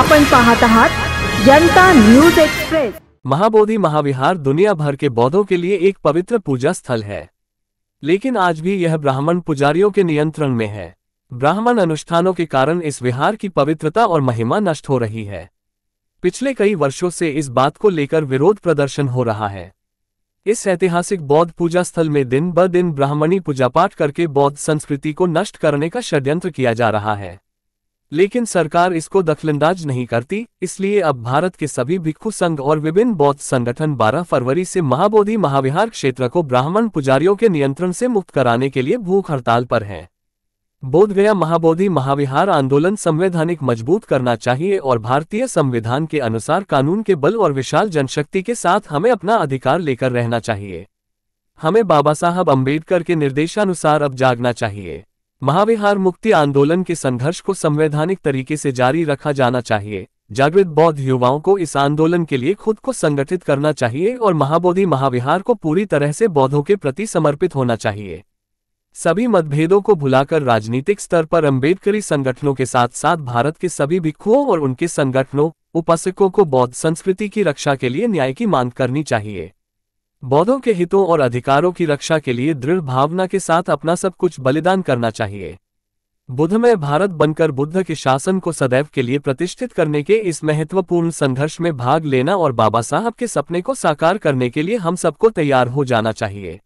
आपण पाहत आहात जनता न्यूज एक्सप्रेस। महाबोधि महाविहार दुनिया भर के बौद्धों के लिए एक पवित्र पूजा स्थल है, लेकिन आज भी यह ब्राह्मण पुजारियों के नियंत्रण में है। ब्राह्मण अनुष्ठानों के कारण इस विहार की पवित्रता और महिमा नष्ट हो रही है। पिछले कई वर्षों से इस बात को लेकर विरोध प्रदर्शन हो रहा है। इस ऐतिहासिक बौद्ध पूजा स्थल में दिन ब दिन ब्राह्मणी पूजापाठ करके बौद्ध संस्कृति को नष्ट करने का षड्यंत्र किया जा रहा है, लेकिन सरकार इसको दखलंदाज नहीं करती। इसलिए अब भारत के सभी भिक्षु संघ और विभिन्न बौद्ध संगठन 12 फरवरी से महाबोधि महाविहार क्षेत्र को ब्राह्मण पुजारियों के नियंत्रण से मुक्त कराने के लिए भूख हड़ताल पर हैं। बोधगया महाबोधि महाविहार आंदोलन संवैधानिक मजबूत करना चाहिए और भारतीय संविधान के अनुसार कानून के बल और विशाल जनशक्ति के साथ हमें अपना अधिकार लेकर रहना चाहिए। हमें बाबा साहब अम्बेडकर के निर्देशानुसार अब जागना चाहिए। महाविहार मुक्ति आंदोलन के संघर्ष को संवैधानिक तरीके से जारी रखा जाना चाहिए। जागृत बौद्ध युवाओं को इस आंदोलन के लिए खुद को संगठित करना चाहिए और महाबोधि महाविहार को पूरी तरह से बौद्धों के प्रति समर्पित होना चाहिए। सभी मतभेदों को भुलाकर राजनीतिक स्तर पर अम्बेडकरी संगठनों के साथ साथ भारत के सभी भिक्षुओं और उनके संगठनों उपासकों को बौद्ध संस्कृति की रक्षा के लिए न्याय की मांग करनी चाहिए। बौद्धों के हितों और अधिकारों की रक्षा के लिए दृढ़ भावना के साथ अपना सब कुछ बलिदान करना चाहिए। बुद्धमय भारत बनकर बुद्ध के शासन को सदैव के लिए प्रतिष्ठित करने के इस महत्वपूर्ण संघर्ष में भाग लेना और बाबा साहब के सपने को साकार करने के लिए हम सबको तैयार हो जाना चाहिए।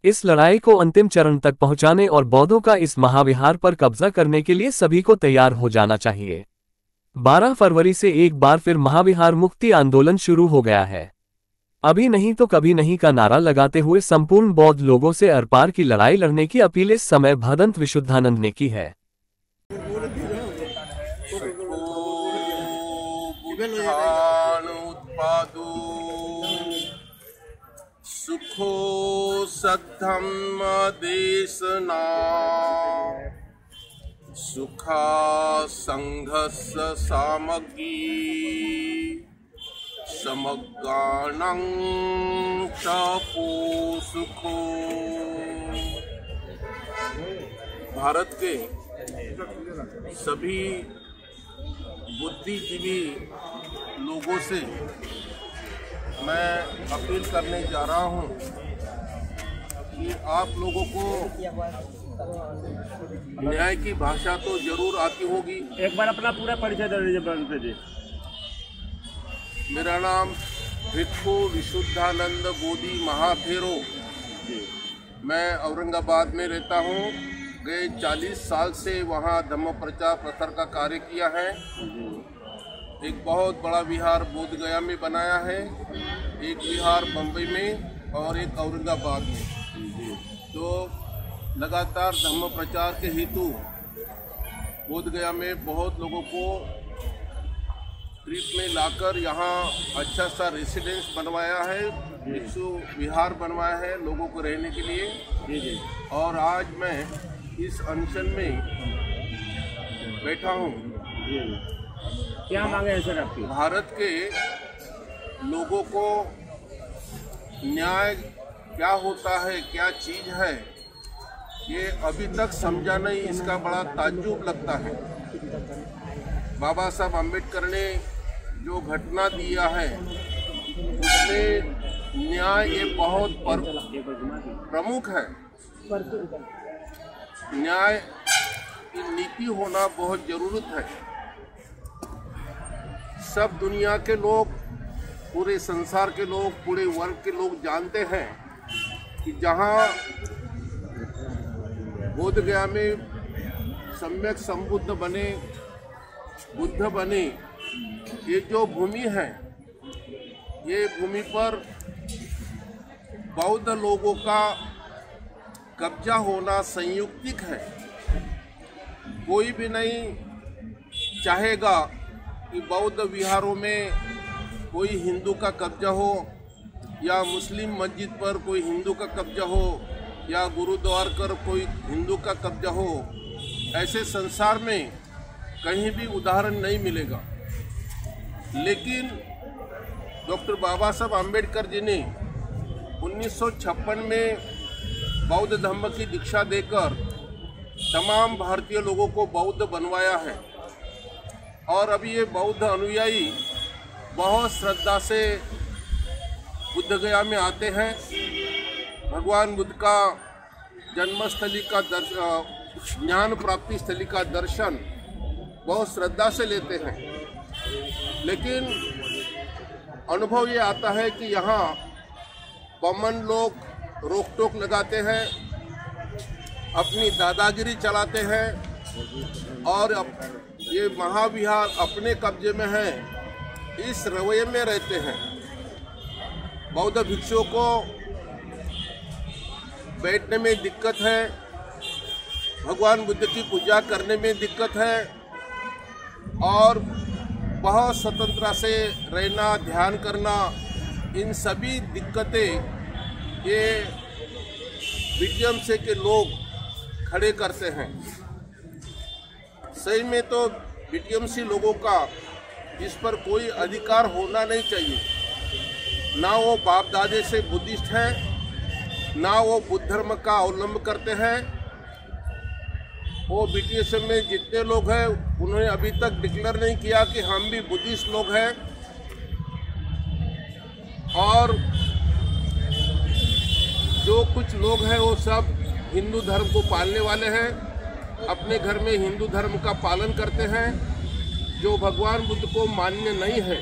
इस लड़ाई को अंतिम चरण तक पहुंचाने और बौद्धों का इस महाविहार पर कब्जा करने के लिए सभी को तैयार हो जाना चाहिए। 12 फरवरी से एक बार फिर महाविहार मुक्ति आंदोलन शुरू हो गया है। अभी नहीं तो कभी नहीं का नारा लगाते हुए संपूर्ण बौद्ध लोगों से अरपार की लड़ाई लड़ने की अपील इस समय भदंत विशुद्धानंद ने की है। सुखो सद्धम्म देशना सुखा संघर्ष सामग्री समगानं तपो सुखो। भारत के सभी बुद्धिजीवी लोगों से मैं अपील करने जा रहा हूं कि आप लोगों को न्याय की भाषा तो जरूर आती होगी। एक बार अपना पूरा परिचय दे दीजिए। मेरा नाम भिक्षु विशुद्धानंद बोधि महाथेरो। मैं औरंगाबाद में रहता हूँ। गए 40 साल से वहाँ धम्म प्रचार प्रसार का कार्य किया है। एक बहुत बड़ा विहार बोधगया में बनाया है, एक विहार बम्बई में और एक औरंगाबाद में। तो लगातार धम्म प्रचार के हेतु बोधगया में बहुत लोगों को ट्रिप में लाकर यहाँ अच्छा सा रेसिडेंस बनवाया है, भिक्षु विहार बनवाया है लोगों को रहने के लिए। और आज मैं इस अनशन में बैठा हूँ। क्या मांगे हैं सर आपकी? भारत के लोगों को न्याय क्या होता है, क्या चीज़ है, ये अभी तक समझा नहीं। इसका बड़ा ताज्जुब लगता है। बाबा साहब अम्बेडकर ने जो घटना दिया है उसमें न्याय ये बहुत प्रमुख है। न्याय की नीति होना बहुत ज़रूरत है। सब दुनिया के लोग, पूरे संसार के लोग, पूरे वर्ग के लोग जानते हैं कि जहाँ बोधगया में सम्यक संबुद्ध बने, बुद्ध बने, ये जो भूमि है, ये भूमि पर बौद्ध लोगों का कब्जा होना संयुक्तिक है। कोई भी नहीं चाहेगा कि बौद्ध विहारों में कोई हिंदू का कब्जा हो या मुस्लिम मस्जिद पर कोई हिंदू का कब्जा हो या गुरुद्वार पर कोई हिंदू का कब्जा हो। ऐसे संसार में कहीं भी उदाहरण नहीं मिलेगा। लेकिन डॉक्टर बाबा साहब अम्बेडकर जी ने 1956 में बौद्ध धर्म की दीक्षा देकर तमाम भारतीय लोगों को बौद्ध बनवाया है। और अभी ये बौद्ध अनुयायी बहुत श्रद्धा से बुद्ध गया में आते हैं। भगवान बुद्ध का जन्मस्थली का ज्ञान प्राप्ति स्थली का दर्शन बहुत श्रद्धा से लेते हैं। लेकिन अनुभव ये आता है कि यहाँ कॉमन लोग रोक टोक लगाते हैं, अपनी दादागिरी चलाते हैं और ये महाविहार अपने कब्जे में है, इस रवैये में रहते हैं। बौद्ध भिक्षुओं को बैठने में दिक्कत है, भगवान बुद्ध की पूजा करने में दिक्कत है और बहुत स्वतंत्रता से रहना, ध्यान करना, इन सभी दिक्कतें ये बीटीएमसी के लोग खड़े करते हैं। सही में तो बीटीएमसी लोगों का इस पर कोई अधिकार होना नहीं चाहिए। ना वो बाप दादे से बुद्धिस्ट हैं, ना वो बुद्ध धर्म का अवलंबन करते हैं। वो बीटीएस में जितने लोग हैं उन्होंने अभी तक डिक्लेयर नहीं किया कि हम भी बुद्धिस्ट लोग हैं। और जो कुछ लोग हैं वो सब हिंदू धर्म को पालने वाले हैं, अपने घर में हिंदू धर्म का पालन करते हैं। जो भगवान बुद्ध को मान्य नहीं है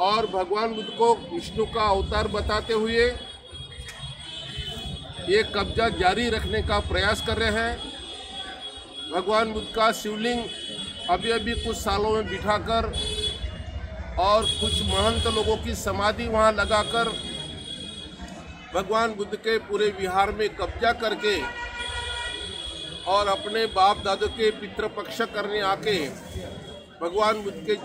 और भगवान बुद्ध को विष्णु का अवतार बताते हुए ये कब्जा जारी रखने का प्रयास कर रहे हैं। भगवान बुद्ध का शिवलिंग अभी कुछ सालों में बिठाकर और कुछ महंत लोगों की समाधि वहां लगाकर भगवान बुद्ध के पूरे विहार में कब्जा करके और अपने बाप दादों के पितृपक्ष करने आके भगवान बुद्ध के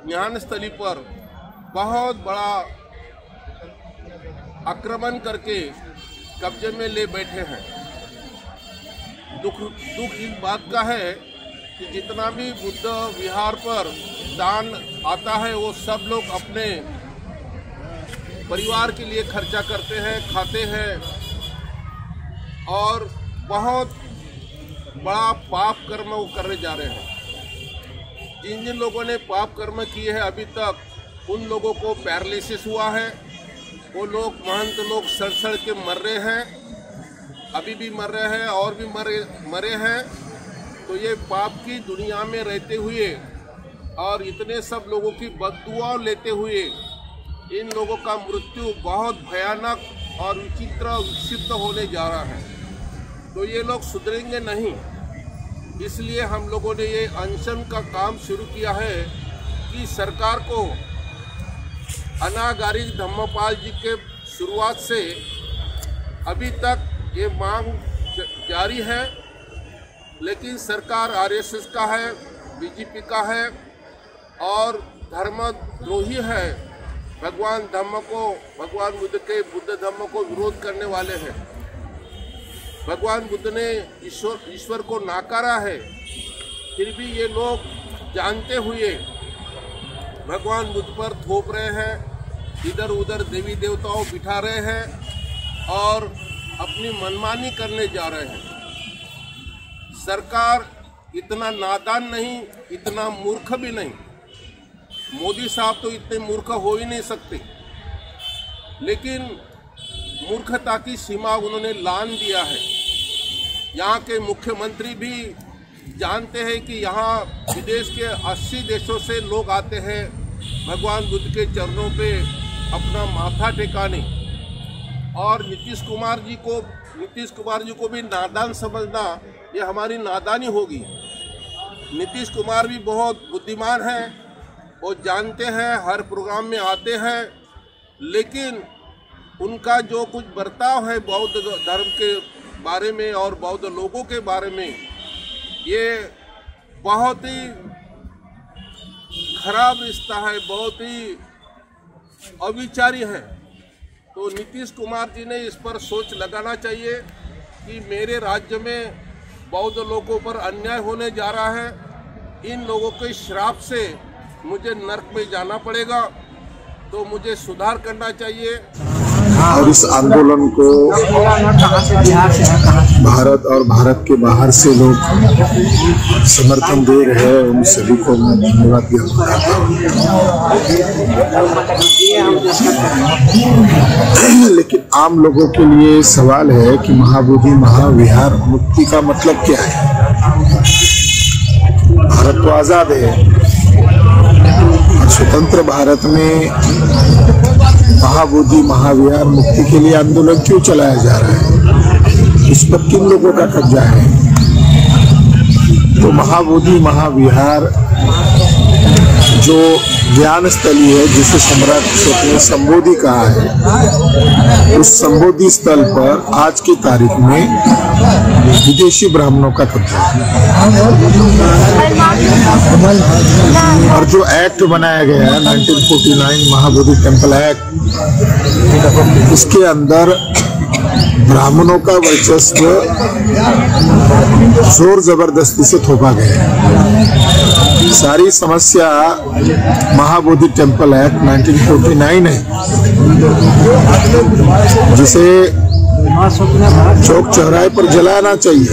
ज्ञान स्थली पर बहुत बड़ा आक्रमण करके कब्जे में ले बैठे हैं। दुख इस बात का है कि जितना भी बुद्ध विहार पर दान आता है वो सब लोग अपने परिवार के लिए खर्चा करते हैं, खाते हैं और बहुत बड़ा पाप कर्म वो करने जा रहे हैं। जिन जिन लोगों ने पाप कर्म किए हैं अभी तक उन लोगों को पैरालिसिस हुआ है। वो लोग महंत लोग सड़ के मर रहे हैं, अभी भी मर रहे हैं और भी मरे हैं। तो ये पाप की दुनिया में रहते हुए और इतने सब लोगों की बददुआ लेते हुए इन लोगों का मृत्यु बहुत भयानक और विचित्र विक्षिप्त होने जा रहा है। तो ये लोग सुधरेंगे नहीं, इसलिए हम लोगों ने ये अनशन का काम शुरू किया है कि सरकार को अनागारी धम्मपाल जी के शुरुआत से अभी तक ये मांग जारी है। लेकिन सरकार आरएसएस का है, बीजेपी का है और धर्मद्रोही है। भगवान बुद्ध के बुद्ध धर्म को विरोध करने वाले हैं। भगवान बुद्ध ने ईश्वर को नाकारा है, फिर भी ये लोग जानते हुए भगवान बुद्ध पर थोप रहे हैं, इधर उधर देवी देवताओं बिठा रहे हैं और अपनी मनमानी करने जा रहे हैं। सरकार इतना नादान नहीं, इतना मूर्ख भी नहीं। मोदी साहब तो इतने मूर्ख हो ही नहीं सकते, लेकिन मूर्खता की सीमा उन्होंने लांघ दिया है। यहाँ के मुख्यमंत्री भी जानते हैं कि यहाँ विदेश के 80 देशों से लोग आते हैं भगवान बुद्ध के चरणों पे अपना माथा टेकाने। और नीतीश कुमार जी को भी नादान समझना ये हमारी नादानी होगी। नीतीश कुमार भी बहुत बुद्धिमान हैं, वो जानते हैं, हर प्रोग्राम में आते हैं, लेकिन उनका जो कुछ बर्ताव है बौद्ध धर्म के बारे में और बौद्ध लोगों के बारे में, ये बहुत ही खराब रिश्ता है, बहुत ही अविचारी है। तो नीतीश कुमार जी ने इस पर सोच लगाना चाहिए कि मेरे राज्य में बौद्ध लोगों पर अन्याय होने जा रहा है, इन लोगों के श्राप से मुझे नरक में जाना पड़ेगा, तो मुझे सुधार करना चाहिए। और इस आंदोलन को भारत और भारत के बाहर से लोग समर्थन दे रहे हैं, उन सभी को मैं धन्यवाद ज्ञापन करता हूँ। लेकिन आम लोगों के लिए सवाल है कि महाबोधि महाविहार मुक्ति का मतलब क्या है? भारत तो आजाद है और स्वतंत्र भारत में महाबोधि महाविहार मुक्ति के लिए आंदोलन क्यों चलाया जा रहा है? इस पर किन लोगों का कब्जा है? तो महाबोधि महाविहार जो ज्ञान स्थली है, जिसे सम्राट अशोक ने संबोधि कहा है, उस संबोधि स्थल पर आज की तारीख में विदेशी ब्राह्मणों का कब्जा है। और जो एक्ट बनाया गया है 1949 महाबोधि टेम्पल एक्ट, उसके अंदर ब्राह्मणों का वर्चस्व जोर जबरदस्ती से थोपा गया है। सारी समस्या महाबोधि टेम्पल एक्ट 1949 है, जिसे चौक चौराहे पर जलाना चाहिए।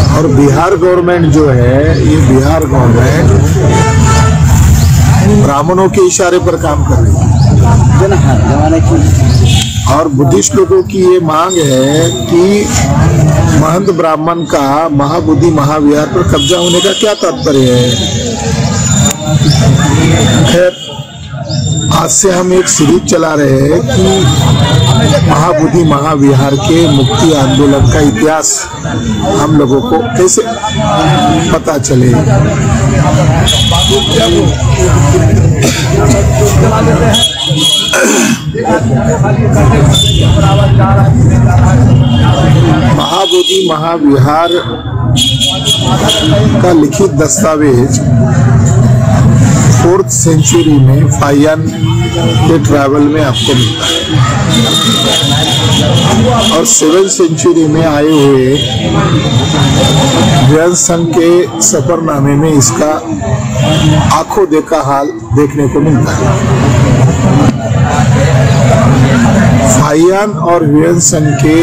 और बिहार गवर्नमेंट जो है, ये बिहार गवर्नमेंट ब्राह्मणों के इशारे पर काम कर रही है। और बुद्धिस्ट लोगों की ये मांग है कि महंत ब्राह्मण का महाबोधि महाविहार पर कब्जा होने का क्या तात्पर्य है? खैर, आज से हम एक सीरीज चला रहे हैं कि महाबोधि महाविहार के मुक्ति आंदोलन का इतिहास हम लोगों को कैसे पता चले। महाबोधि महाविहार का लिखित दस्तावेज 4th सेंचुरी में फाहियान के ट्रैवल में आपको मिलता है और 7th सेंचुरी में आए हुए व्यास संघ के सफरनामे में इसका आंखों देखा हाल देखने को मिलता है। फाहियान और व्यास संघ के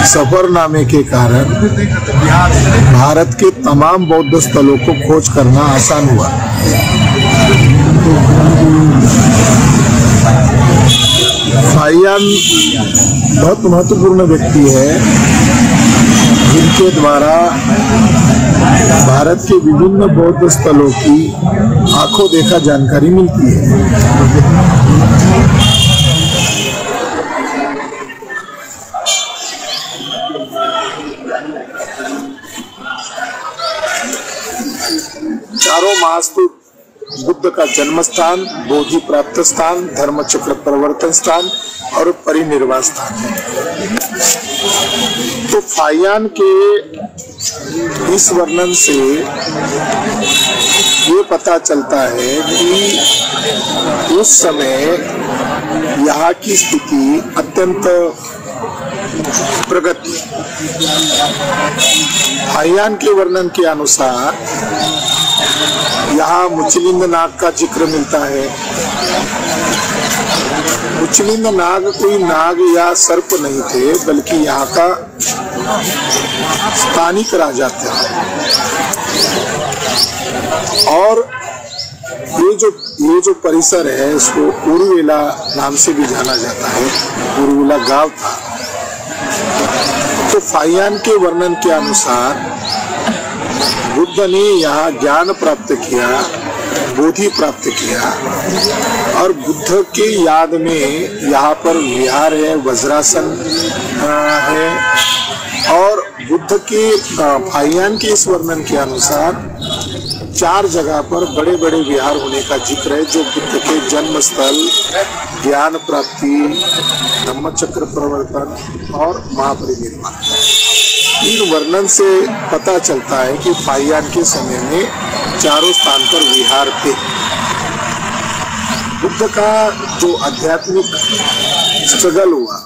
सफरनामे के कारण भारत के तमाम बौद्ध स्थलों को खोज करना आसान हुआ। फाहियान बहुत महत्वपूर्ण व्यक्ति है, जिनके द्वारा भारत के विभिन्न बौद्ध स्थलों की आंखों देखा जानकारी मिलती है। चारों महास्तूप बुद्ध का जन्म स्थान, बोधि प्राप्त स्थान, धर्म चक्र परिवर्तन स्थान और परिनिर्वाण स्थान है। तो फाहियान के इस वर्णन से ये पता चलता है कि उस समय यहाँ की स्थिति अत्यंत प्रगति। फाहियान के वर्णन के अनुसार यहाँ मुचलिंद नाग का जिक्र मिलता है। मुचलिंद नाग कोई नाग या सर्प नहीं थे, बल्कि यहाँ का स्थानिक राजा था। और ये जो परिसर है, इसको उरुवेला नाम से भी जाना जाता है। उरुवेला गांव था। तो फाहियान के वर्णन के अनुसार बुद्ध ने यहाँ ज्ञान प्राप्त किया, बोधि प्राप्त किया और बुद्ध के याद में यहाँ पर विहार है, वज्रासन है। और बुद्ध के फाहियान के इस वर्णन के अनुसार 4 जगह पर बड़े बड़े विहार होने का जिक्र है, जो बुद्ध के जन्म स्थल, ज्ञान प्राप्ति, धम्मचक्र प्रवर्तन और महापरिनिर्वाण। इन वर्णन से पता चलता है कि फाहियान के समय में चारों स्थान पर विहार थे। बुद्ध का जो आध्यात्मिक स्ट्रगल हुआ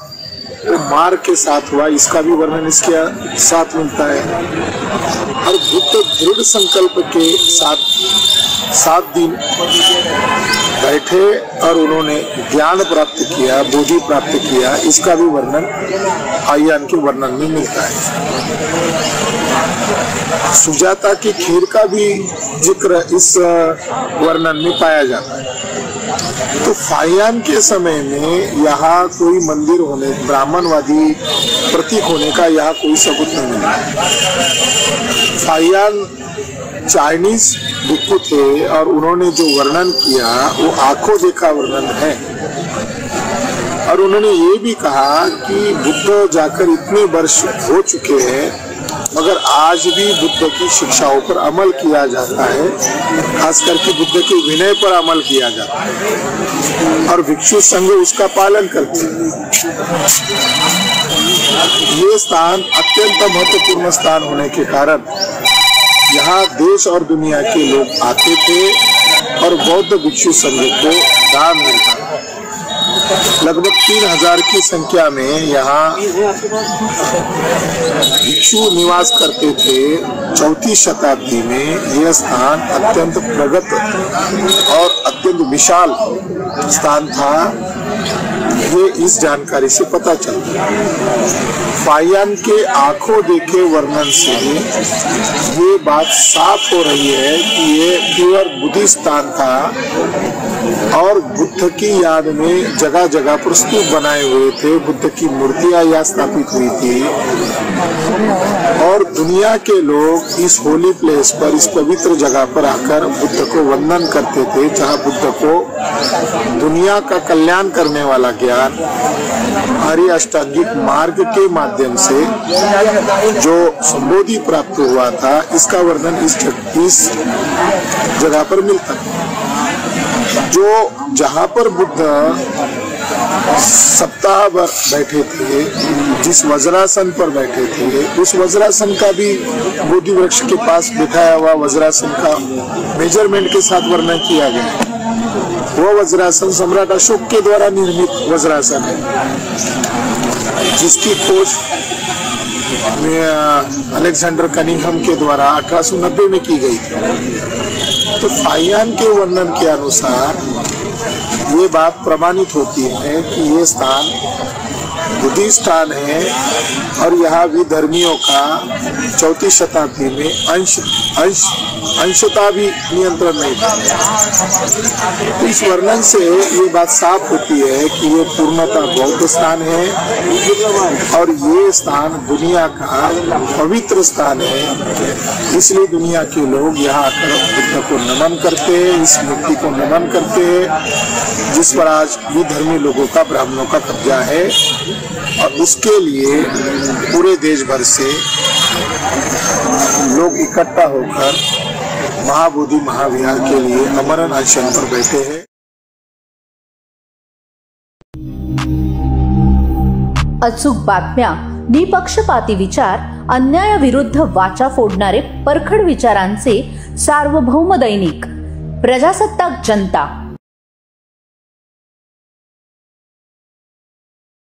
वो मार्ग के साथ हुआ, इसका भी वर्णन इसके साथ मिलता है। और बुद्ध दृढ़ संकल्प के साथ 7 दिन बैठे और उन्होंने ज्ञान प्राप्त किया, बोधि प्राप्त किया, इसका भी वर्णन फाहियान के वर्णन में मिलता है। सुजाता की खीर का भी जिक्र इस वर्णन में पाया जाता है। तो फाहियान के समय में यहाँ कोई मंदिर होने, ब्राह्मणवादी प्रतीक होने का यहाँ कोई सबूत नहीं मिला। फाहियान चाइनीज भिक्षु थे और उन्होंने जो वर्णन किया वो आंखों देखा वर्णन है। और उन्होंने ये भी कहा कि बुद्ध जाकर इतने वर्ष हो चुके हैं मगर आज भी बुद्ध की शिक्षाओं पर अमल किया जाता है, खास करके बुद्ध के विनय पर अमल किया जाता है और भिक्षु संघ उसका पालन करते हैं। ये स्थान अत्यंत महत्वपूर्ण स्थान होने के कारण यहाँ देश और दुनिया के लोग आते थे और बौद्ध भिक्षु संघ को दान मिलता था। लगभग 3000 की संख्या में यहाँ भिक्षु निवास करते थे। 4वीं शताब्दी में यह स्थान अत्यंत प्रगत और अत्यंत विशाल स्थान था, ये इस जानकारी से पता चलता है। फाहियान के आंखों देखे वर्णन से ये बात साफ हो रही है कि ये प्योर बुद्धिस्ट स्थान था और बुद्ध की याद में जगह जगह पर स्तूप बनाए हुए थे, बुद्ध की मूर्तियां यहाँ स्थापित हुई थी और दुनिया के लोग इस होली प्लेस पर, इस पवित्र जगह पर आकर बुद्ध को वंदन करते थे, जहाँ बुद्ध को दुनिया का कल्याण करने वाला ज्ञान आर्य अष्टांगिक मार्ग के माध्यम से जो संबोधि प्राप्त हुआ था, इसका वर्णन इस जगह पर मिलता है। जो जहाँ पर बुद्ध सप्ताह भर बैठे थे, जिस वज्रासन पर बैठे थे, उस वज्रासन का भी बोधि वृक्ष के पास बिठाया हुआ वज्रासन का मेजरमेंट के साथ वर्णन किया गया। वो वज्रासन सम्राट अशोक के द्वारा निर्मित वज्रासन है, जिसकी खोज अलेक्जेंडर कनिंघम के द्वारा 1890 में की गई थी। तो फाहियान के वर्णन के अनुसार ये बात प्रमाणित होती है कि ये स्थान बुद्धिस्ट स्थान है और यहाँ भी धर्मियों का 4वीं शताब्दी में अंशता भी नियंत्रण नहीं था। तो इस वर्णन से ये बात साफ होती है कि ये पूर्णतः बौद्ध स्थान है और ये स्थान दुनिया का पवित्र स्थान है। इसलिए दुनिया के लोग यहाँ आकर बुद्ध को नमन करते हैं, इस मूर्ति को नमन करते हैं जिस पर आज भी धर्मी लोगों का, ब्राह्मणों का कब्जा है और उसके लिए पूरे देश भर से लोग इकट्ठा होकर महाबोधि महाविहार के लिए अमरण अनशन पर बैठे हैं। अचूक बातम्या, निपक्षपाती विचार, अन्यायाविरुद्ध वाचा फोडणारे परखड विचारांचे सार्वभौम दैनिक प्रजासत्ताक जनता